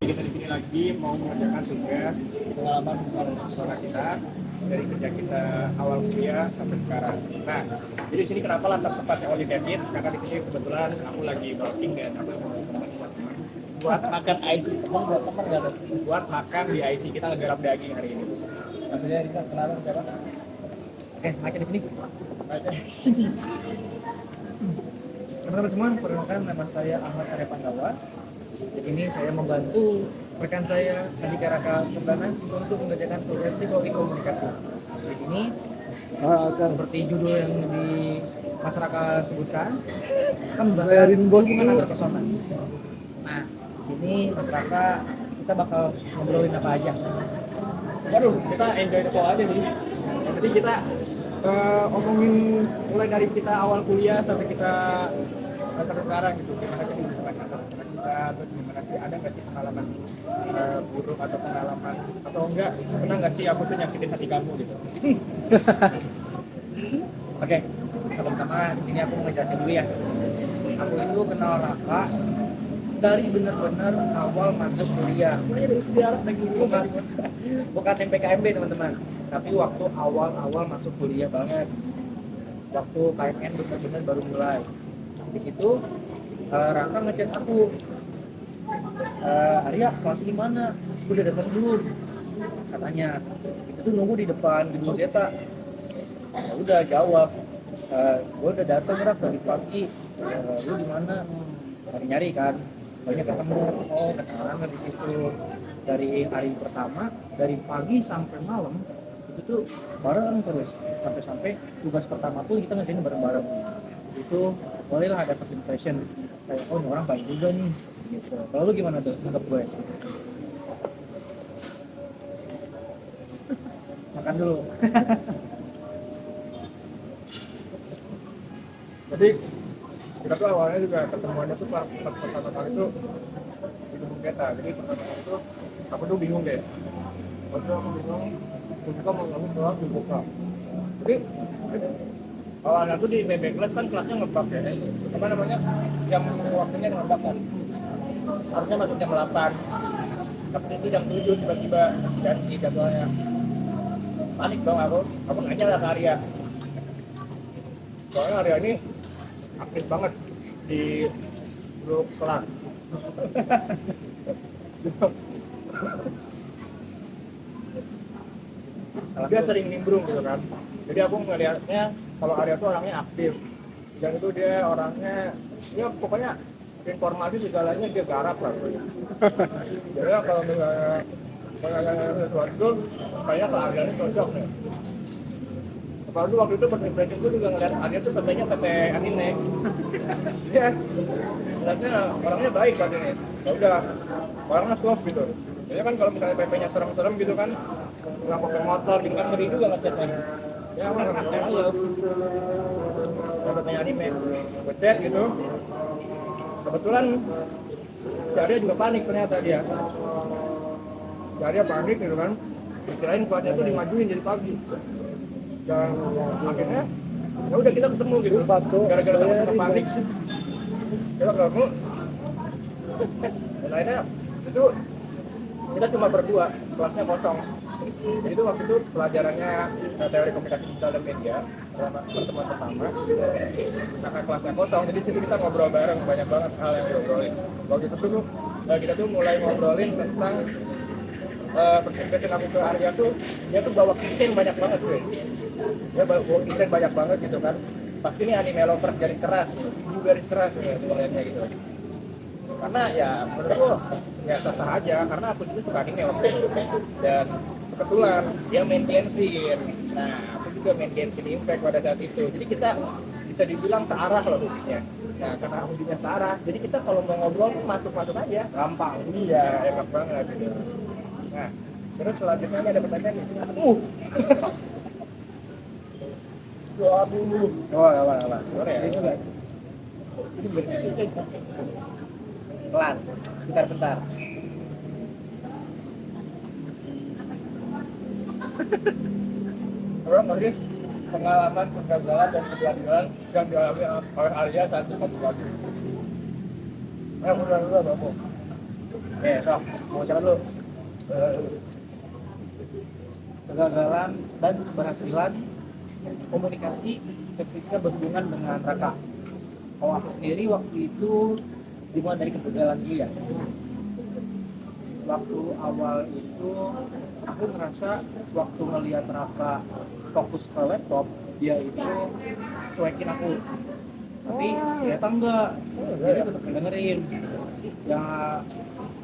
kita di sini lagi mau mengerjakan tugas pengalaman saudara kita dari sejak kita awal kuliah sampai sekarang. Nah, jadi di sini kenapa latar tempatnya Oli David? Karena di sini kebetulan aku lagi working dan aku mau teman buat makan IC teman buat teman nggak ada buat makan di IC kita ngegarap daging hari ini. Maksudnya kita kenalan siapa? Oke, makan di sini. Makan di sini. Teman-teman semua, perkenalkan nama saya Ahmad Arya Pandawa. Di sini saya membantu rekan saya Andika Raka Perdana untuk mengerjakan tugas psikologi komunikasi. Di sini seperti judul yang di masyarakat sebutkan, kan membahas hubungan antar pesona. Nah, di sini masyarakat kita bakal ngobrolin apa aja. Waduh, kita enjoy the flow aja sih. Jadi kita omongin mulai dari kita awal kuliah sampai sekarang gitu. Gimana sih hubungan antar pesona kita, terus gimana sih, ada nggak sih pengalaman buruk atau pengalaman atau enggak, pernah nggak sih aku tuh nyakitin hati kamu gitu. Oke, pertama di sini aku mau ngejelasin dulu ya. Aku itu kenal Raka dari benar-benar awal masuk kuliah. Dari sejarah lagi bukan MPKMB teman-teman, tapi waktu awal masuk kuliah banget. Waktu KMN benar-benar baru mulai. Di situ Raka ngechat aku, Arya kelas di mana? Udah datang belum? Katanya. Itu tuh nunggu di depan gedung Zeta. Ya udah jawab, gue udah datang Rak dari pagi. Lu di mana? Nyari-nyari kan, banyak ketemu. Oh, kenalan di situ. Dari hari pertama, dari pagi sampai malam itu tuh bareng terus. Sampai tugas pertama pun kita ngerjain bareng-bareng. Itu bolehlah ada first impression. Kayak oh ini orang baik juga nih. Gitu. Kalau lu gimana tuh nangkep gue? Makan dulu. Jadi kita tuh awalnya juga ketemuannya tuh pas pertama kali tuh di gedung Geta. Jadi pertama kali itu aku tuh bingung guys. Waktu aku bingung, aku mau ngomong keluar dibuka. Jadi awalnya tuh di BB kelas kan kelasnya ngebak ya. Apa namanya? Jam waktunya ngebak kan. Harusnya masuk jam 8. Tapi itu jam 7 tiba-tiba ganti jadwalnya. Panik dong aku nanya lah ke Arya. Soalnya Arya ini aktif banget di grup kelas. Dia sering nimbrung gitu kan. Jadi aku ngelihatnya kalau Arya tuh orangnya aktif. Dan itu dia orangnya, ya pokoknya informasi segalanya dia garap lah. Jadi kalau misalnya sesuatu, kayaknya ke Arya ini cocok nih. Apalagi waktu itu first impression gue juga ngeliat Arya tuh katanya PT anime. Iya, ngeliatnya orangnya baik banget ini. Ya udah, orangnya soft gitu. Biasanya kan kalau misalnya PP-nya serem-serem gitu kan, nggak pakai motor, gitu kan ngeri juga ngechatnya. Ya aku nggak aja. PT anime, gue chat gitu. Kebetulan si Arya juga panik ternyata dia. Si Arya panik gitu kan. Dikirain kuatnya tuh dimajuin jadi pagi. Dan akhirnya ya udah kita ketemu gitu gara-gara sama panik kita ketemu dan akhirnya itu kita cuma berdua, kelasnya kosong. Jadi itu waktu itu pelajarannya teori komunikasi digital dan media pertemuan pertama, karena kelasnya kosong jadi situ kita ngobrol bareng, banyak banget hal yang diobrolin. Waktu itu tuh kita tuh mulai ngobrolin tentang perspektif aku ke Arya tuh, dia tuh bawa keychain banyak banget gue. Dia bawa keychain banyak banget gitu kan. Pasti ini anime lovers garis keras, ibu garis keras ya lihatnya gitu. Karena ya menurut gue ya sah-sah aja, karena aku juga suka anime waktu itu. Dan kebetulan dia main Genshin. Nah, aku juga main Genshin Impact pada saat itu. Jadi kita bisa dibilang searah loh hobinya. Nah, karena hobinya searah, jadi kita kalau mau ngobrol tuh masuk-masuk aja. Gampang. Iya, enak banget gitu. Nah, terus selanjutnya ada pertanyaan nih. Aduh. Oh, apa. Sore ya. Ini berisik. Pelan. Bentar. Orang lagi pengalaman kegagalan dan keberhasilan yang dialami oleh Arya saat itu lagi. Udah, Bapak. Sok, mau siapa dulu? Eh, Kegagalan dan keberhasilan komunikasi ketika berhubungan dengan Raka. Kalau aku sendiri waktu itu dimulai dari kegagalan dulu ya. Waktu awal itu aku ngerasa waktu ngelihat Raka fokus ke laptop, dia itu cuekin aku. Tapi ternyata enggak, dia tetap ngedengerin. Ya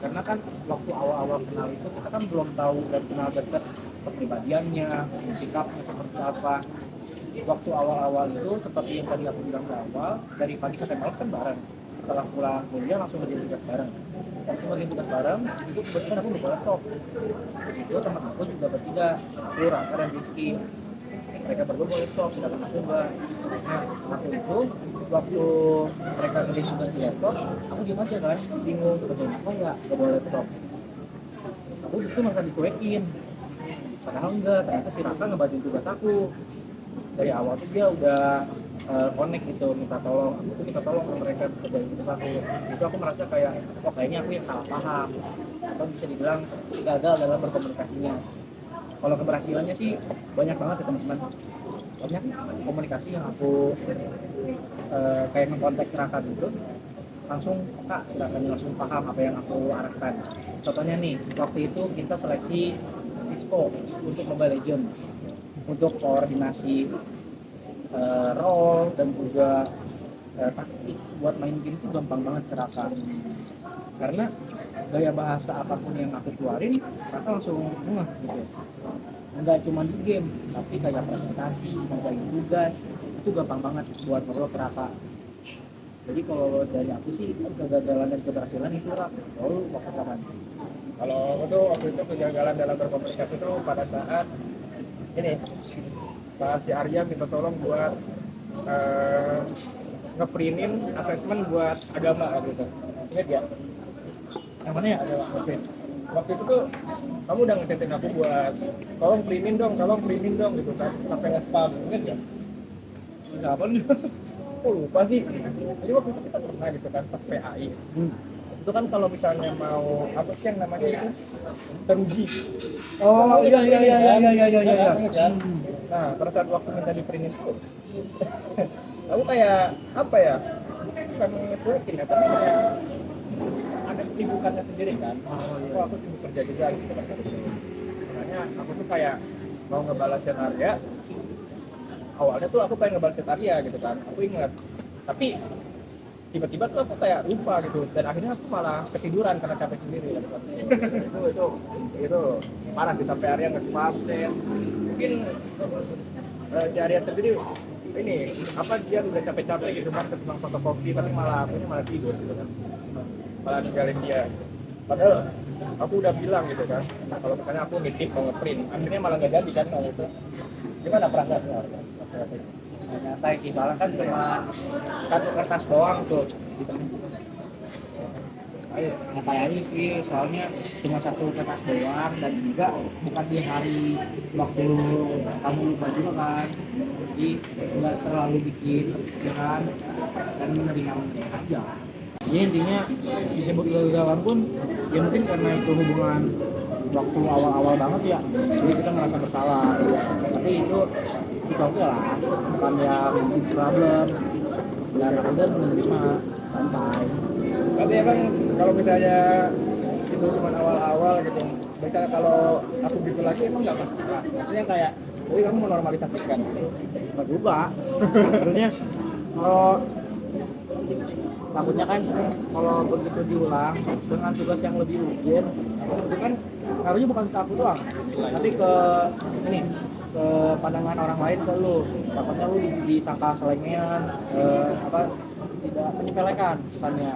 karena kan waktu awal-awal kenal itu kita kan belum tahu dan kenal dekat kepribadiannya, sikapnya seperti apa. Waktu awal-awal itu seperti yang tadi aku bilang di awal, dari pagi sampai malam kan bareng. Setelah pulang kuliah langsung ngerjain tugas bareng. Langsung ngerjain tugas bareng, di situ kebetulan aku udah laptop. Di situ teman aku juga bertiga, aku, Raka dan Rizky. Mereka berdua bawa laptop, sedangkan aku enggak. Nah, aku itu waktu mereka ngerjain tugas di laptop, aku diem aja kan, bingung kerjain apa ya, gak bawa laptop. Aku itu merasa dicuekin. Padahal enggak, ternyata si Raka ngebantuin tugas aku. Dari awal tuh dia udah connect gitu, minta tolong. Aku tuh minta tolong ke mereka kerjain tugas aku. Itu aku merasa kayak, wah kayaknya aku yang salah paham. Atau bisa dibilang gagal dalam berkomunikasinya. Kalau keberhasilannya sih banyak banget ya teman-teman. Banyak komunikasi yang aku kayak ngekontak Raka gitu. Langsung Kak, silakan langsung paham apa yang aku arahkan. Contohnya nih, waktu itu kita seleksi Fisco untuk Mobile Legends untuk koordinasi role dan juga taktik buat main game itu gampang banget ke Raka. Karena gaya bahasa apapun yang aku keluarin, Raka langsung ngeh gitu. Enggak cuma di game, tapi kayak presentasi, ngerjain tugas, itu gampang banget buat ngobrol ke Raka. Jadi kalau dari aku sih kegagalan dan keberhasilan itu Rak. Lalu waktu kapan? Kalau aku tuh waktu itu kegagalan dalam berkomunikasi tuh pada saat ini Pak si Arya minta tolong buat eh, ngeprintin asesmen buat agama gitu. Ingat ya? Yang mana ya? Ada waktu itu tuh kamu udah ngechatin aku buat tolong printin dong gitu kan sampai nge-spam. Ingat ya? Enggak apa nih? Oh lupa sih. Jadi waktu itu kita pernah gitu kan pas PAI. Itu kan kalau misalnya mau apa sih yang namanya itu teruji. Oh iya iya iya iya iya iya iya. Nah, pada saat waktu minta di print itu, aku kayak apa ya? Bukan ngecuekin ya, tapi kayak ada kesibukannya sendiri kan. Oh, aku sibuk kerja juga gitu kan. Makanya aku tuh kayak mau ngebalas chat Arya. Awalnya tuh aku pengen ngebalas chat Arya gitu kan. Aku ingat. Tapi tiba-tiba tuh aku kayak lupa gitu dan akhirnya aku malah ketiduran karena capek sendiri gitu kan. itu parah sih sampai Arya nge-spam chat. Mungkin si Arya sendiri ini apa dia udah capek-capek gitu kan ketimbang fotokopi tapi malah aku ini malah tidur gitu kan malah ninggalin dia padahal aku udah bilang gitu kan kalau misalnya aku nitip mau ngeprint akhirnya malah nggak jadi kan kalau itu gimana perasaannya Nyantai sih, soalnya kan cuma satu kertas doang tuh. Ayo, nyantai aja sih, soalnya cuma satu kertas doang dan juga bukan di hari waktu kamu lupa juga kan. Jadi nggak terlalu bikin pikiran dan menerima aja. Jadi intinya disebut kegagalan pun ya mungkin karena itu hubungan waktu awal-awal banget ya, jadi kita merasa bersalah. Tapi itu oke lah, bukan yang problem. Dan udah menerima santai. tapi emang kalau misalnya itu cuma awal-awal gitu misalnya kalau aku gitu lagi emang nggak pasti lah maksudnya kayak jadi kamu menormalisasikan Nggak juga. Sebenarnya kalau takutnya kan kalau begitu diulang dengan tugas yang lebih urgent, itu kan ngaruhnya bukan ke aku doang, tapi ke ini ke pandangan orang lain ke lu. Takutnya lu disangka selengean, apa tidak menyepelekan kesannya.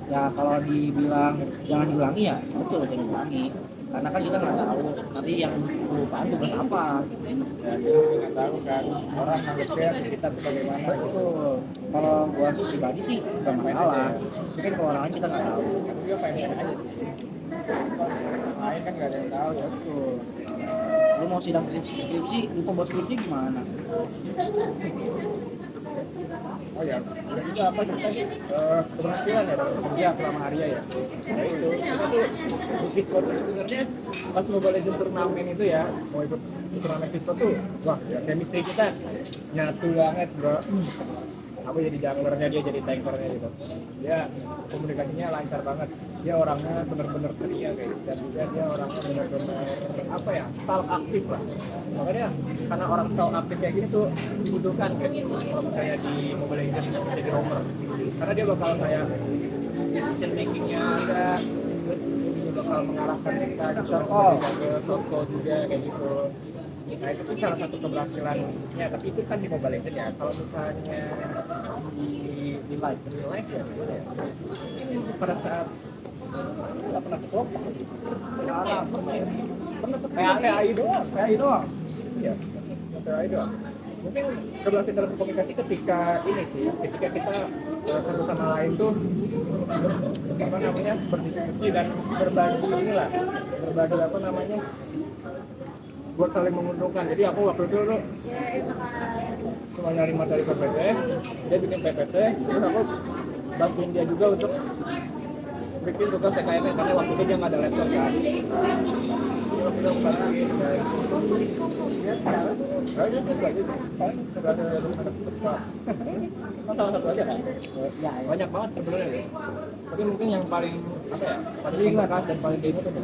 Ya kalau dibilang jangan diulangi ya betul jangan diulangi. Karena kan kita nggak tahu nanti yang kelupaan tugas apa. ya kita nggak tahu kan orang anggapnya kita tuh bagaimana Betul. Kalau gua sih pribadi sih nggak masalah. Mungkin kalau orang lain kita nggak tahu. aku juga pengen aja sih lain kan nggak ada yang tahu ya Betul. Lu mau sidang skripsi, lu buat skripsi gimana? Oh ya, udah juga apa ceritanya keberhasilan ya dalam bekerja selama Arya ya. Nah itu kita tuh di sport sebenarnya pas Mobile Legends turnamen itu ya mau ikut turnamen Discord tuh, wah ya chemistry kita nyatu banget bro. Aku jadi junglernya, dia jadi tankernya gitu. Dia komunikasinya lancar banget. Dia orangnya bener-bener ceria kayak gitu. Dan juga dia orangnya bener-bener apa ya, talk aktif lah. Makanya karena orang talk aktif kayak gini tuh dibutuhkan guys. Kalau misalnya di Mobile Legends jadi roamer. Karena dia bakal kayak decision makingnya ada, terus dia bakal mengarahkan kita ke short call juga kayak gitu. Nah itu tuh salah satu keberhasilannya, tapi itu kan di Mobile Legends ya. Kalau misalnya di live ya gimana ya? Pada saat nggak pernah kelompok, pernah PAI doang, iya, PAI doang. Mungkin keberhasilan dalam komunikasi ketika ini sih, ketika kita satu sama lain tuh apa namanya berdiskusi dan berbagi inilah, berbagi apa namanya buat saling menguntungkan. Jadi aku waktu itu tuh cuma nyari materi PPT, dia bikin PPT, terus aku bantuin dia juga untuk bikin tugas TKM karena waktu itu dia nggak ada laptop kan. Jadi waktu itu aku bantuin dan ya aja tuh aja paling sebenarnya ada tugas. Salah satu aja kan? Ya, banyak banget sebenarnya ya. Tapi mungkin yang paling apa ya? Paling ingat dan paling diingat itu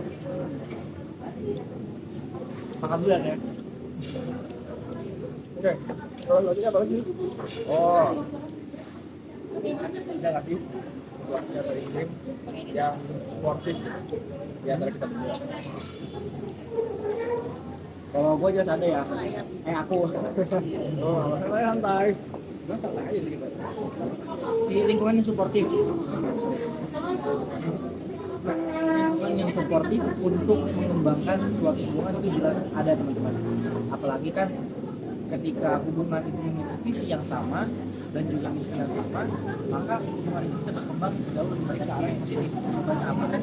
makan duluan ya. Oke, kalau lagi apa lagi? Oh, kita ngasih buatnya dari game yang sportif di antara kita berdua. Kalau gue jelas ada ya, aku. Oh, santai santai. Nah, santai aja dikit. Si lingkungan yang suportif. Lingkungan yang suportif untuk mengembangkan suatu hubungan itu jelas ada teman-teman. Apalagi kan ketika hubungan itu memiliki visi yang sama dan juga misi yang sama, maka hubungan itu bisa berkembang jauh lebih baik ke arah yang positif. Contohnya apa kan?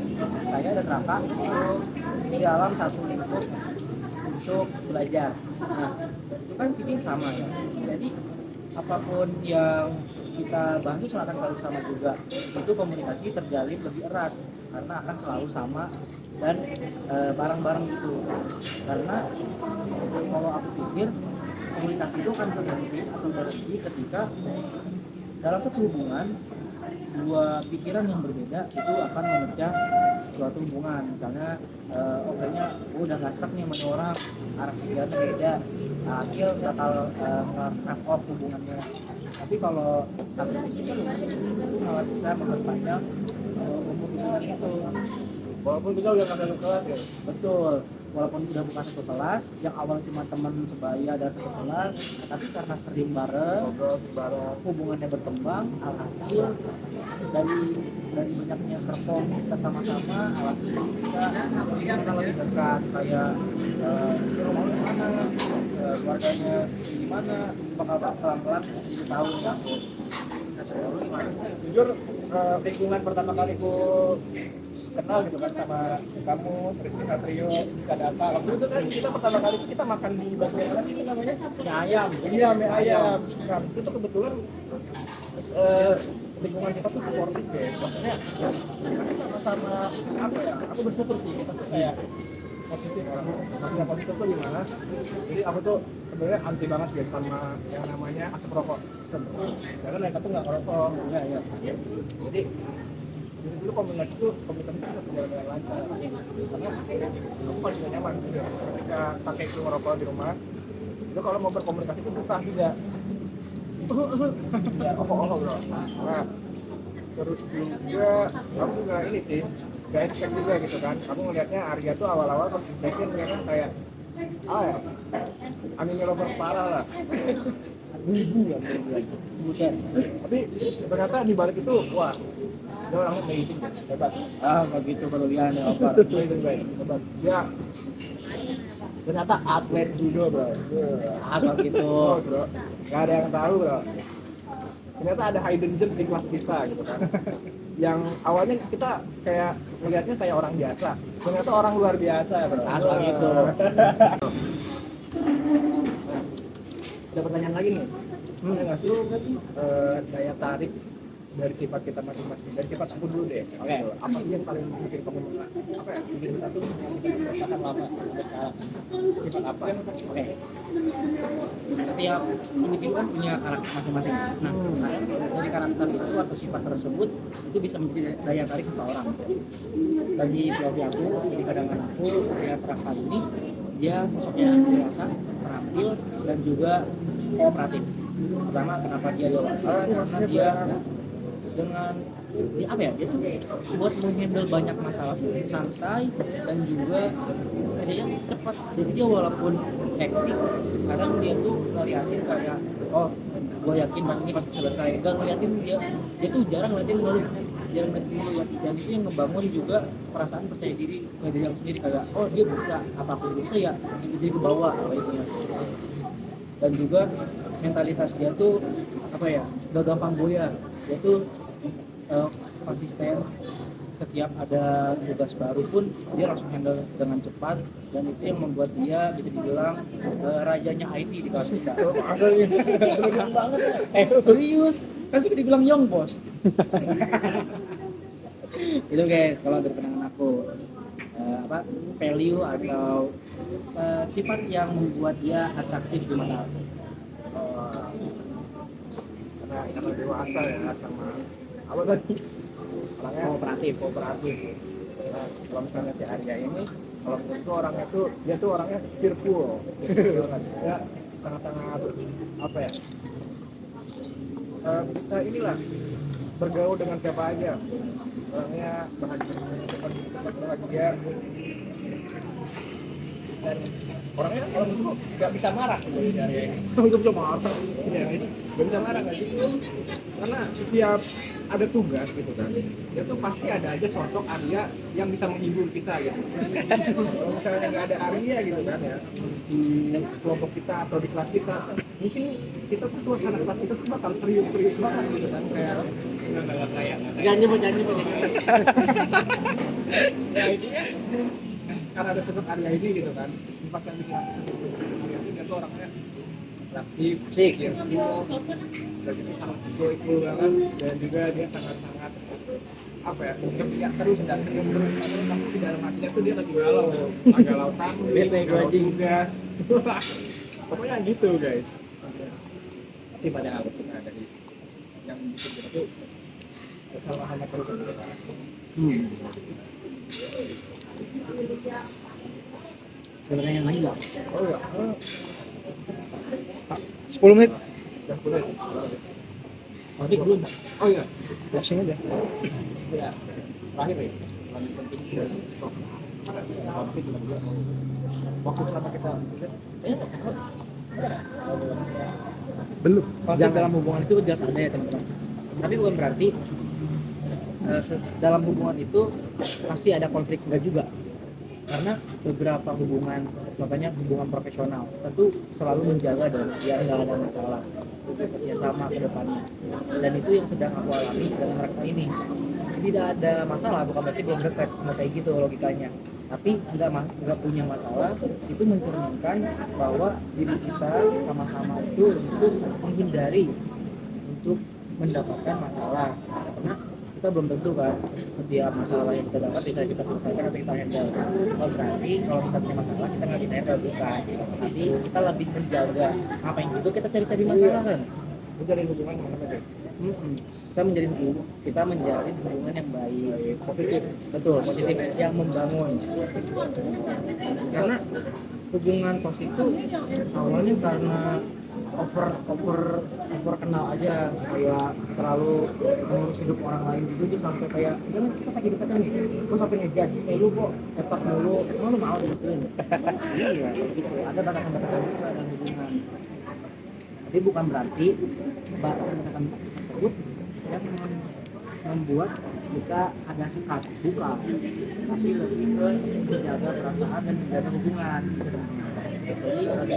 Saya dan Raka itu di dalam satu lingkup untuk belajar. Nah, itu kan visi yang sama ya. Jadi apapun yang kita bantu akan selalu sama juga. Di situ komunikasi terjalin lebih erat karena akan selalu sama dan bareng-bareng gitu. Karena kalau aku pikir komunikasi itu akan terjadi atau berhenti ketika dalam satu hubungan dua pikiran yang berbeda itu akan memecah suatu hubungan. Misalnya kayaknya udah nggak stuck nih sama orang, arah pikirannya beda, hasil bakal nge-cut off hubungannya. Tapi kalau satu pikiran itu malah bisa memperpanjang umur hubungan itu. Walaupun kita udah nggak satu kelas ya. Betul, walaupun udah bukan satu kelas, yang awal cuma teman sebaya dan satu kelas, tapi karena sering bareng, hubungannya berkembang, alhasil dari banyaknya perform kita sama-sama, alhasil kita lebih dekat, kayak rumahnya mana, keluarganya gimana, bakal pelan-pelan jadi tahu ya aku. Nah, sebelum gimana? Jujur lingkungan pertama kali ku kenal gitu kan sama kamu, Rizky Satrio, Kadata. Waktu itu kan kita pertama kali kita makan di bakso apa sih namanya? Mie ayam. Iya, mie ayam. Nah, itu kebetulan lingkungan kita tuh supportif ya. Maksudnya kita sama-sama apa ya? Aku bersyukur sih kita tuh kayak positif orang. Maksudnya positif tuh gimana? Jadi aku tuh sebenarnya anti banget ya sama yang namanya asap rokok. Karena mereka tuh nggak ngerokok. Ya. Jadi dulu komunikasi itu berjalan dengan lancar karena aku paling gak nyaman juga ketika pakai itu ngerokok di rumah itu kalau mau berkomunikasi itu susah juga ya bro. Nah terus juga aku juga ini sih gak expect juga gitu kan aku ngelihatnya Arya tuh awal-awal pas check-in mereka kayak ya anime lover parah lah ribu ya buset tapi ternyata di balik itu wah dia orangnya amazing hebat Begitu berlebihan ya apa? hebat dia ternyata atlet judo bro Gitu. bro nggak ada yang tahu bro ternyata ada hidden gem di kelas kita gitu kan yang awalnya kita kayak melihatnya kayak orang biasa ternyata orang luar biasa bro Gitu. Nah, ada pertanyaan lagi nih nggak sih daya tarik dari sifat kita masing-masing, dari sifat aku dulu deh. Oke. Apa sih yang paling bikin kamu apa ya bikin kita tuh Rasakan lama sampai sekarang. sifat apa? Oke. Setiap individu kan punya karakter masing-masing. Nah, dari karakter itu atau sifat tersebut itu bisa menjadi daya tarik seseorang. Bagi pribadi aku, jadi kadang-kadang aku melihat Rafa ini dia sosoknya dewasa, terampil dan juga kooperatif. Pertama, kenapa dia dewasa? Karena dia dengan dia apa ya, dia tuh buat menghandle banyak masalah tuh santai dan juga kerjanya cepat. Jadi dia walaupun hektik, kadang dia tuh ngeliatin kayak oh gue yakin ini pasti selesai, gak ngeliatin dia tuh jarang ngeliatin ngeluh, jarang ngeliatin ngeluh, dan itu yang ngebangun juga perasaan percaya diri ke diri aku sendiri kayak oh dia bisa, apapun bisa ya itu dia ke bawah apa itu. Dan juga mentalitas dia tuh apa ya, gak gampang goyah, dia tuh konsisten. Setiap ada tugas baru pun dia langsung handle dengan cepat, dan itu yang membuat dia bisa dibilang rajanya IT di kelas kita. Young banget ya. Serius kan sudah dibilang young bos. Itu guys kalau dari pandangan aku apa value atau sifat yang membuat dia atraktif di mata aku. Karena dewasa ya sama apa tadi orangnya kooperatif. Nah, kalau misalnya si Arya ini kalau menurutku orangnya tuh dia tuh orangnya cheerful kan ya, sangat-sangat apa ya bisa inilah bergaul dengan siapa aja, orangnya bahagia dan orangnya kalau menurutku nggak bisa marah gitu si Arya ini. Nggak bisa marah. Ya, ini nggak bisa marah nggak sih? Karena setiap ada tugas gitu kan, dia tuh pasti ada aja sosok Arya yang bisa menghibur kita gitu. Kalau misalnya nggak ada Arya gitu kan ya di kelompok kita atau di kelas kita, mungkin kita tuh suasana kelas kita tuh bakal serius banget gitu kan, kayak nggak kayak Janji mau janji. ya intinya karena ada sosok Arya ini gitu kan, sifat yang bikin Arya ini dia tuh orangnya aktif, Asik. dan itu sangat joyful banget, dan juga dia sangat-sangat apa ya, setia terus dan senyum terus, tapi di dalam hatinya tuh dia lagi galau tamu, Bete gua galau anjing. tugas. Pokoknya gitu guys. Sifat yang harus kita dari yang bikin kita tuh kesalahan terus kita. Ada pertanyaan lagi nggak? Oh iya, 10 menit. udah boleh. Tapi belum. Oh iya, Closing aja. ya terakhir ya, paling penting konflik juga. Waktu selama kita Belum. Konflik dalam hubungan itu jelas ada ya teman-teman. Tapi bukan berarti dalam hubungan itu pasti ada konflik, enggak juga. Karena beberapa hubungan, contohnya hubungan profesional, tentu selalu menjaga dong biar nggak ada masalah, ya sama ke depannya. Dan itu yang sedang aku alami dengan mereka ini. Tidak ada masalah bukan berarti belum dekat, nggak kayak gitu logikanya. Tapi nggak punya masalah itu mencerminkan bahwa diri kita sama-sama itu untuk menghindari untuk mendapatkan masalah. Karena kita belum tentu kan setiap masalah yang kita dapat bisa kita selesaikan atau kita handle. Oh, berarti kalau kita punya masalah kita nggak bisa handle, bukan, tapi kita lebih menjaga. Ngapain juga kita cari-cari masalah kan? menjalin hubungan sama teman. Kita menjalin hubungan yang baik, positif, betul, positif, yang membangun. Karena hubungan positif awalnya karena over kenal aja, kayak terlalu mengurus hidup orang lain gitu, sampai kayak jangan kita lagi deketan nih, gue sampai ngejudge, lu kok epak mulu, emang lu mau digituin? Iya gitu, ada batasan-batasan juga dalam hubungan. Tapi bukan berarti batasan tersebut yang membuat kita ada sekat, bukan, tapi lebih ke menjaga perasaan dan menjaga hubungan. Jadi bagi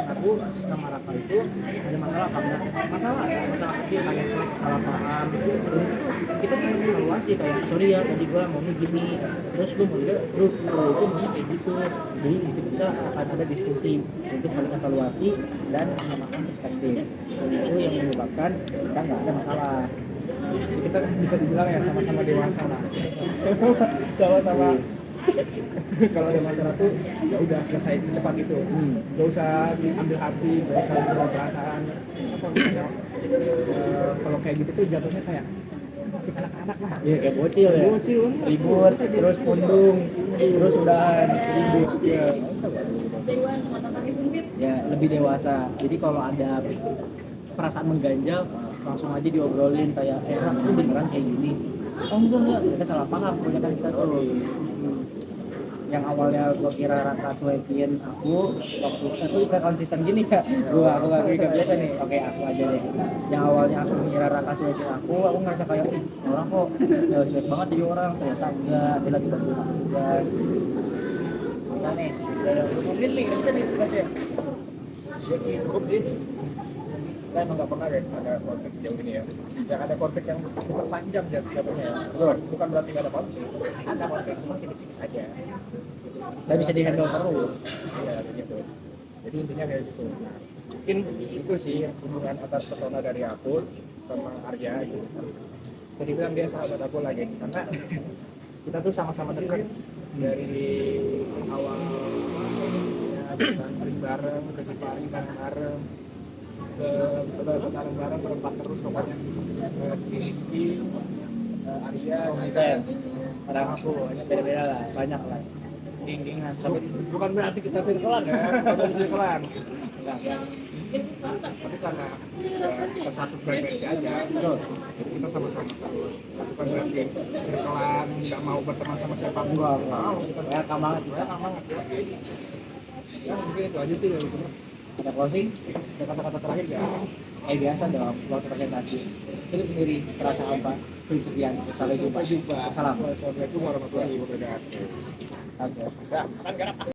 aku sama Rafa itu ada masalah apa enggak? Masalah kecil kayak selek salah paham. Dan kita cuma evaluasi kayak sorry ya tadi gua ngomongnya gini, terus lu mau juga lu itu maunya kayak gitu. Jadi di situ kita akan ada diskusi untuk saling evaluasi dan menyamakan perspektif. Dan itu yang menyebabkan kita nggak ada masalah. Kita bisa dibilang ya sama-sama dewasa lah. Sama-sama kalau ada masalah tuh ya udah selesai secepat itu. Gak usah diambil hati, gak usah dibawa perasaan. Apa misalnya kalau kayak gitu tuh jatuhnya kayak masih anak-anak lah. Iya kayak bocil ya. Bocil kan? Ribut, terus pundung, terus udah ribut. Ya. Ya lebih dewasa. Jadi kalau ada perasaan mengganjal langsung aja diobrolin kayak Rak lu beneran kayak gini. Oh enggak, kita salah paham kebanyakan kita tuh. Yang awalnya gua kira Raka cuekin aku waktu aku udah konsisten gini ya aku gak biasa nih oke aku aja deh. Yang awalnya aku mengira Raka cuekin aku ngerasa kayak orang kok cuek banget jadi orang, ternyata enggak, dia lagi bantu tugas. Nah nih udah 20 menit nih, bisa nih tugasnya. Ya sih cukup sih. Kita emang nggak pernah guys ada konflik sejauh ini ya. Yang ada konflik yang super panjang jatuhnya ya. Bukan berarti nggak ada konflik. Ada konflik cuma sedikit aja. Nggak bisa dihandle terus. Iya begitu. Jadi intinya kayak gitu. Mungkin itu sih hubungan antar persona dari aku sama Arya gitu. Bisa dibilang dia sahabat aku lah guys karena kita tuh sama-sama dekat dari awal ya, kita sering bareng, ke Jepari bareng, ke bareng berempat terus pokoknya si Rizky, Arya, Vincent, orang aku hanya beda-beda lah, banyak lah. Ding-dingan sampai Bukan berarti kita virtualan ya, kita virtualan. enggak. tapi karena kita satu frekuensi aja, Betul. jadi kita sama-sama terus. Bukan berarti circlean, nggak mau berteman sama siapapun. Enggak. Mau kita Welcome banget kita. welcome banget. Ya mungkin itu aja sih dari aku. Ada closing? Ada kata-kata terakhir ya. Biasa dong waktu presentasi. Itu sendiri terasa apa? Sekian, sampai jumpa. Sampai jumpa. Salam. Assalamualaikum warahmatullahi wabarakatuh. Oke. Ya, kan garap.